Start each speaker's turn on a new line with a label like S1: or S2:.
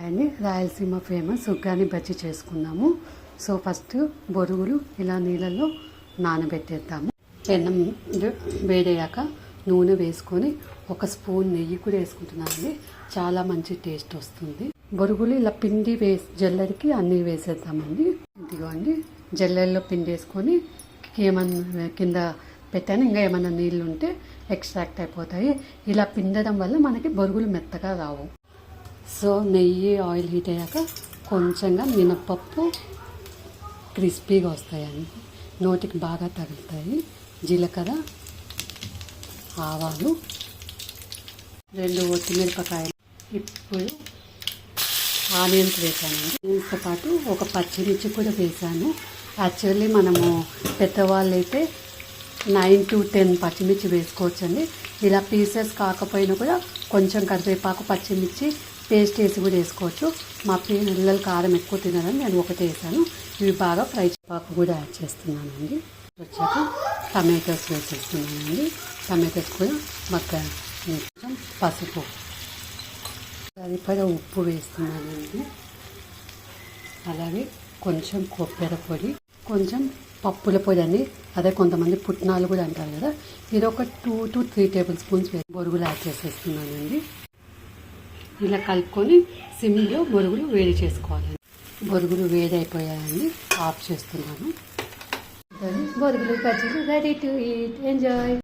S1: అండి, రాయలసీమ ఫేమస్ ఉగ్గాని బజ్జీ చేసుకుందాము. So first బొరుగులు ఇలా నీళ్ళల్లో నానబెట్టేద్దాము. పెన్నం వేడయ్యాక నూనె వేసుకొని ఒక స్పూన్ నెయ్యి కూడా వేసుకుంటున్నానండి. చాలా మంచి టేస్ట్ వస్తుంది. బొరుగులు ఇలా పిండి జల్లెడికి అన్నీ వేసేద్దామండి. ఇదిగోండి, జల్లెల్లో పిండి వేసుకొని ఏమన్నా కింద పెట్టాను. ఇంకా ఏమన్నా నీళ్ళు ఉంటే ఎక్స్ట్రాక్ట్ అయిపోతాయి. ఇలా పిండడం వల్ల మనకి బొరుగులు మెత్తగా రావు. సో నెయ్యి ఆయిల్ హీట్ అయ్యాక కొంచెంగా మినపప్పు క్రిస్పీగా వస్తాయండి, నోటికి బాగా తగులుతాయి. జీలకర్ర, ఆవాలు, 2 ఒట్టిమిరపకాయలు, ఇప్పుడు ఆనియన్స్ వేసానండి. దీంతో పాటు ఒక పచ్చిమిర్చి కూడా వేసాను. యాక్చువల్లీ మనము పెద్దవాళ్ళు అయితే 9 to 10 పచ్చిమిర్చి వేసుకోవచ్చండి. ఇలా పీసెస్ కాకపోయినా కూడా కొంచెం కరివేపాకు, పచ్చిమిర్చి పేస్ట్ వేసి కూడా వేసుకోవచ్చు. మా పిల్లలు కారం ఎక్కువ తినరని నేను ఒకటి వేసాను. ఇవి బాగా ఫ్రై పాకు కూడా యాడ్ చేస్తున్నానండి. వచ్చాక టమాటోస్ వేసేస్తున్నానండి. టమాటోస్ కూడా బాగా కొంచెం పసుపు, సరిపడా ఉప్పు వేస్తున్నానండి. అలాగే కొంచెం కొబ్బరి పొడి, కొంచెం పప్పుల పొడి అండి. అదే కొంతమంది పుట్నాలు కూడా అంటారు కదా, ఇది ఒక 2 to 3 టేబుల్ స్పూన్స్ బొరుగులు యాడ్ చేసేస్తున్నానండి. ఇలా కలుపుకొని సిమ్లో బొరుగులు వేడి చేసుకోవాలండి. బొరుగులు వేడి అయిపోయాయండి, ఆఫ్ చేస్తున్నాను. బొరుగులు బజ్జీలు రెడీ టు ఈట్, ఎంజాయ్.